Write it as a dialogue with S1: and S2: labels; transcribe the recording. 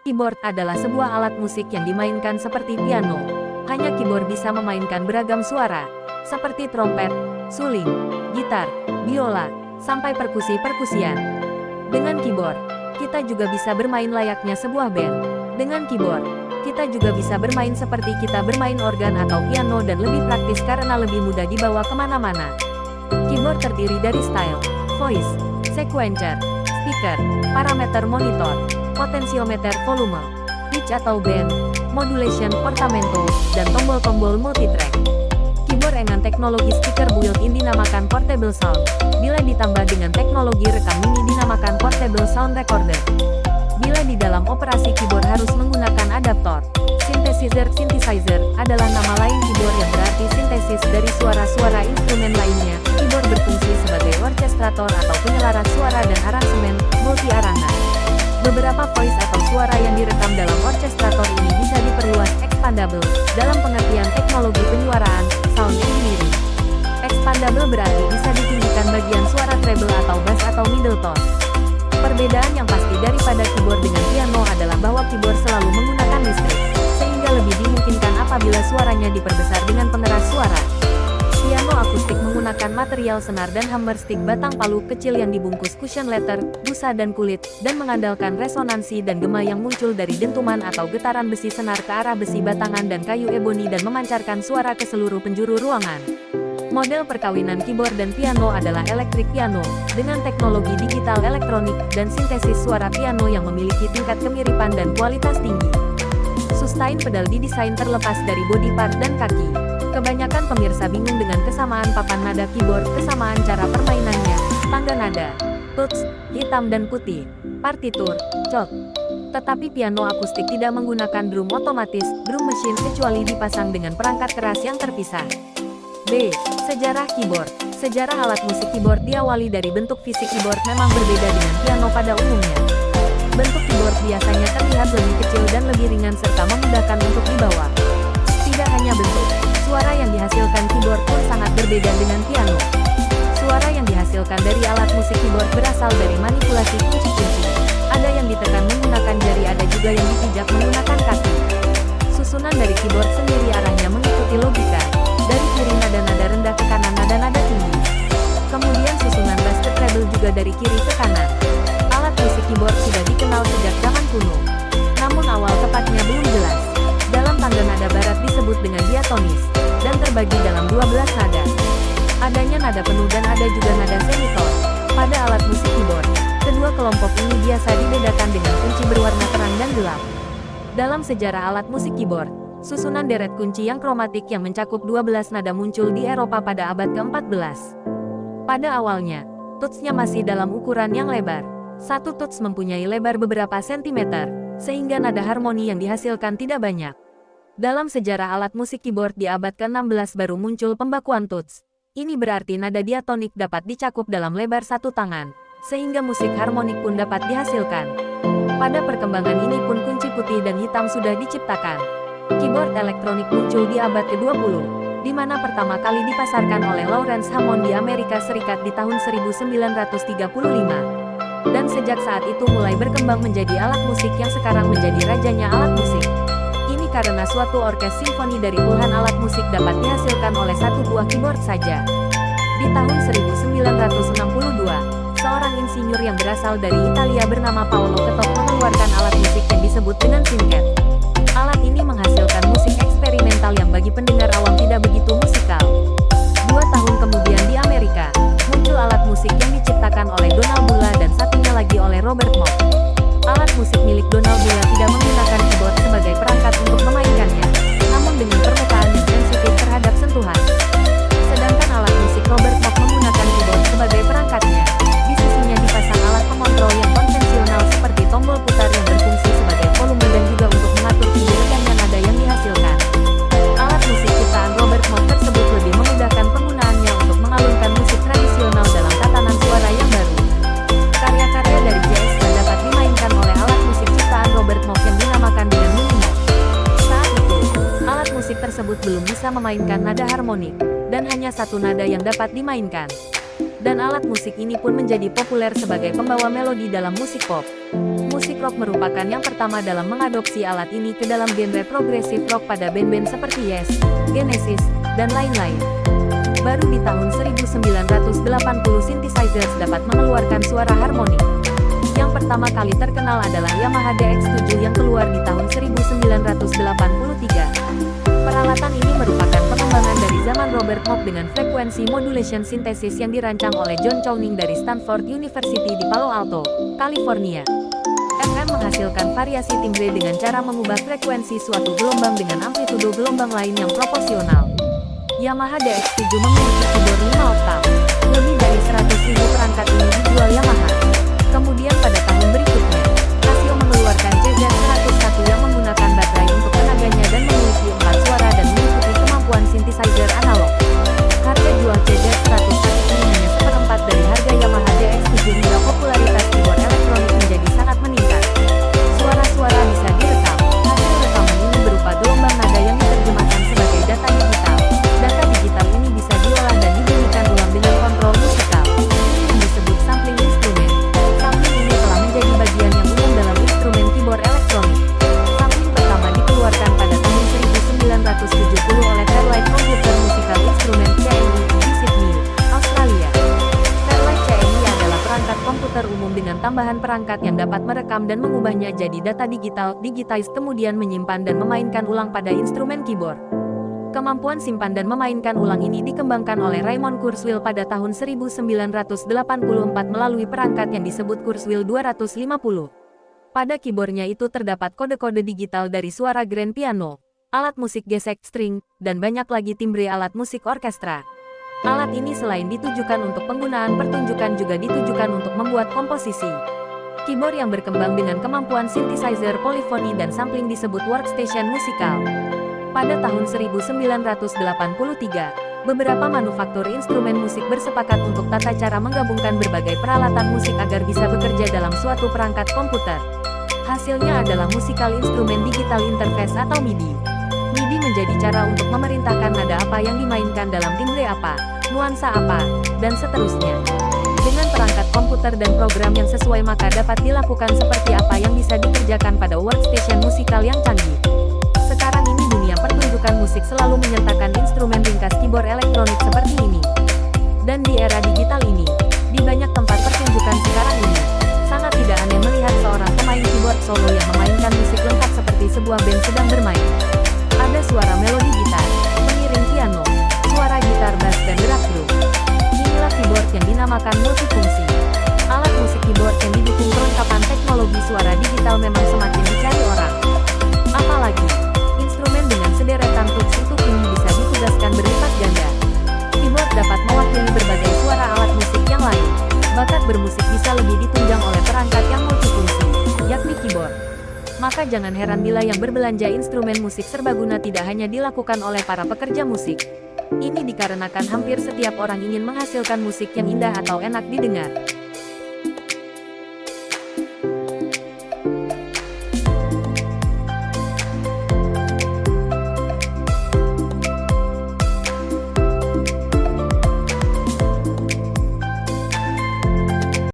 S1: Keyboard adalah sebuah alat musik yang dimainkan seperti piano. Hanya keyboard bisa memainkan beragam suara, seperti trompet, suling, gitar, biola, sampai perkusi-perkusian. Dengan keyboard, kita juga bisa bermain layaknya sebuah band. Dengan keyboard, kita juga bisa bermain seperti kita bermain organ atau piano dan lebih praktis karena lebih mudah dibawa kemana-mana. Keyboard terdiri dari style, voice, sequencer, speaker, parameter monitor, potensiometer volume, pitch atau bend, modulation portamento, dan tombol-tombol multitrack. Keyboard dengan teknologi speaker built-in dinamakan portable sound. Bila ditambah dengan teknologi rekam mini dinamakan portable sound recorder. Bila di dalam operasi keyboard harus menggunakan adaptor. Synthesizer adalah nama lain keyboard yang berarti sintesis dari suara-suara instrumen lainnya. Keyboard berfungsi sebagai orkestrator atau penyelaras suara dan aransemen, multi-arana. Beberapa voice atau suara yang direkam dalam orkestrator ini bisa diperluas expandable, dalam pengertian teknologi penyuaraan, sound engineering. Expandable berarti bisa ditinggikan bagian suara treble atau bass atau middle tone. Perbedaan yang pasti daripada keyboard dengan piano adalah bahwa keyboard selalu menggunakan listrik, sehingga lebih dimungkinkan apabila suaranya diperbesar dengan pengeras suara. Piano akustik menggunakan material senar dan hammer stick batang palu kecil yang dibungkus cushion leather, busa dan kulit, dan mengandalkan resonansi dan gema yang muncul dari dentuman atau getaran besi senar ke arah besi batangan dan kayu eboni dan memancarkan suara ke seluruh penjuru ruangan. Model perkawinan keyboard dan piano adalah electric piano, dengan teknologi digital elektronik dan sintesis suara piano yang memiliki tingkat kemiripan dan kualitas tinggi. Sustain pedal didesain terlepas dari body part dan kaki. Kebanyakan pemirsa bingung dengan kesamaan papan nada keyboard, kesamaan cara permainannya, tangga nada, tuts, hitam dan putih, partitur, chord. Tetapi piano akustik tidak menggunakan drum otomatis, drum machine kecuali dipasang dengan perangkat keras yang terpisah. B. Sejarah keyboard. Sejarah alat musik keyboard diawali dari bentuk fisik keyboard memang berbeda dengan piano pada umumnya. Bentuk keyboard biasanya terlihat lebih kecil dan lebih ringan serta memudahkan untuk dibawa. Tidak hanya bentuk, suara yang dihasilkan keyboard pun sangat berbeda dengan piano. Suara yang dihasilkan dari alat musik keyboard berasal dari manipulasi kunci-kunci. Ada yang ditekan menggunakan jari, ada juga yang dipijak menggunakan kaki. Susunan dari keyboard sendiri arahnya mengikuti logika. Dari kiri nada-nada rendah ke kanan nada-nada tinggi. Kemudian susunan bass ke treble juga dari kiri ke kanan. Alat musik keyboard sudah dikenal sejak zaman kuno. Namun awal tepatnya belum jelas. Dalam tangga nada barat disebut dengan diatonis, dan terbagi dalam 12 nada. Adanya nada penuh dan ada juga nada semitone. Pada alat musik keyboard, kedua kelompok ini biasa dibedakan dengan kunci berwarna terang dan gelap. Dalam sejarah alat musik keyboard, susunan deret kunci yang kromatik yang mencakup 12 nada muncul di Eropa pada abad ke-14. Pada awalnya, tutsnya masih dalam ukuran yang lebar. Satu tuts mempunyai lebar beberapa sentimeter, sehingga nada harmoni yang dihasilkan tidak banyak. Dalam sejarah alat musik keyboard di abad ke-16 baru muncul pembakuan tuts. Ini berarti nada diatonik dapat dicakup dalam lebar satu tangan, sehingga musik harmonik pun dapat dihasilkan. Pada perkembangan ini pun kunci putih dan hitam sudah diciptakan. Keyboard elektronik muncul di abad ke-20, di mana pertama kali dipasarkan oleh Lawrence Hammond di Amerika Serikat di tahun 1935. Dan sejak saat itu mulai berkembang menjadi alat musik yang sekarang menjadi rajanya alat musik. Ini karena suatu orkes simfoni dari puluhan alat musik dapat dihasilkan oleh satu buah keyboard saja. Di tahun 1962, seorang insinyur yang berasal dari Italia bernama Paolo Ketok mengeluarkan alat musik yang disebut dengan syncat. Alat ini menghasilkan musik eksperimental yang bagi pendengar awam tidak begitu musikal. 2 tahun kemudian di Amerika, muncul alat musik yang diciptakan oleh Donald Bula dan satunya lagi oleh Robert Moog. Alat musik milik Donald Bula tidak menggunakan keyboard sebagai perangkat untuk memainkannya, namun dengan permukaan yang sensitif terhadap sentuhan. Sedangkan alat musik Robert Moog menggunakan keyboard sebagai perangkatnya. Di sisinya dipasang alat pengontrol yang konvensional seperti tombol putar yang berfungsi sebagai volume dan juga untuk mengatur tinggi rendahnya nada yang dihasilkan. Alat musik ciptaan Robert Moog tersebut lebih memudahkan penggunaannya untuk mengalunkan musik tradisional dalam tatanan suara yang baru. Karya-karya dari jazz dapat dimainkan oleh alat musik ciptaan Robert Moog yang dinamakan dengan minimoog. Saat itu, alat musik tersebut belum bisa memainkan nada harmonik, dan hanya satu nada yang dapat dimainkan. Dan alat musik ini pun menjadi populer sebagai pembawa melodi dalam musik pop. Musik rock merupakan yang pertama dalam mengadopsi alat ini ke dalam genre progresif rock pada band-band seperti Yes, Genesis, dan lain-lain. Baru di tahun 1980 synthesizers dapat mengeluarkan suara harmonik. Yang pertama kali terkenal adalah Yamaha DX7 yang keluar di tahun 1983. Peralatan ini merupakan pengembangan dari zaman Robert Moog dengan frekuensi modulation synthesis yang dirancang oleh John Chowning dari Stanford University di Palo Alto, California. FM menghasilkan variasi timbre dengan cara mengubah frekuensi suatu gelombang dengan amplitudo gelombang lain yang proporsional. Yamaha DX7 memiliki keyboard 5 oktav. Lebih dari 100.000 perangkat ini dijual Yamaha. Kemudian pada tahun berikutnya, Casio mengeluarkan CZ101 yang menggunakan baterai untuk tenaganya dan memiliki 4 suara dan mengikuti kemampuan synthesizer analog. Harga jual CZ101 ini hanya seperempat dari harga Yamaha DX7 hingga popularitas keyboard elektronik menjadi sangat meningkat. Suara-suara bisa direkam. Hasil rekaman ini berupa gelombang nada yang diterjemahkan sebagai data digital. Data digital ini bisa diolah dan dibunyikan ulang dengan kontrol musikal. Ini yang disebut sampling instrumen. Sampling ini telah menjadi bagian yang umum dalam instrumen keyboard elektronik. Sampling pertama dikeluarkan pada tahun 1970 oleh Fairlight Computer Musical Instrument CMI di Sydney, Australia. Fairlight CMI adalah perangkat komputer umum dengan tambahan perangkat yang dapat merekam dan mengubahnya jadi data digital, digitize kemudian menyimpan dan memainkan ulang pada instrumen keyboard. Kemampuan simpan dan memainkan ulang ini dikembangkan oleh Raymond Kurzweil pada tahun 1984 melalui perangkat yang disebut Kurzweil 250. Pada keyboardnya itu terdapat kode-kode digital dari suara grand piano, alat musik gesek string, dan banyak lagi timbre alat musik orkestra. Alat ini selain ditujukan untuk penggunaan pertunjukan juga ditujukan untuk membuat komposisi. Keyboard yang berkembang dengan kemampuan synthesizer, polyphony, dan sampling disebut workstation musikal. Pada tahun 1983, beberapa manufaktur instrumen musik bersepakat untuk tata cara menggabungkan berbagai peralatan musik agar bisa bekerja dalam suatu perangkat komputer. Hasilnya adalah Musical Instrument Digital Interface atau MIDI. MIDI menjadi cara untuk memerintahkan nada apa yang dimainkan dalam timbre apa, nuansa apa, dan seterusnya. Dengan perangkat komputer dan program yang sesuai maka dapat dilakukan seperti apa yang bisa dikerjakan pada workstation musikal yang canggih. Sekarang ini dunia pertunjukan musik selalu menyertakan instrumen ringkas keyboard elektronik seperti ini. Dan di era digital ini, di banyak tempat pertunjukan sekarang ini, sangat tidak aneh melihat seorang pemain keyboard solo yang memainkan musik lengkap seperti sebuah band sedang bermain. Ada suara melodi gitar, pengiring piano, suara gitar bass dan gerak drum. Inilah keyboard yang dinamakan multifungsi. Alat musik keyboard yang didukung kelengkapan teknologi suara digital memang semakin dicari orang. Apalagi, instrumen dengan sederetan tools ini bisa ditugaskan berlipat ganda. Keyboard dapat mewakili berbagai suara alat musik yang lain. Bakat bermusik bisa lebih ditunjang oleh perangkat yang multifungsi, yakni keyboard. Maka jangan heran bila yang berbelanja instrumen musik serbaguna tidak hanya dilakukan oleh para pekerja musik. Ini dikarenakan hampir setiap orang ingin menghasilkan musik yang indah atau enak didengar.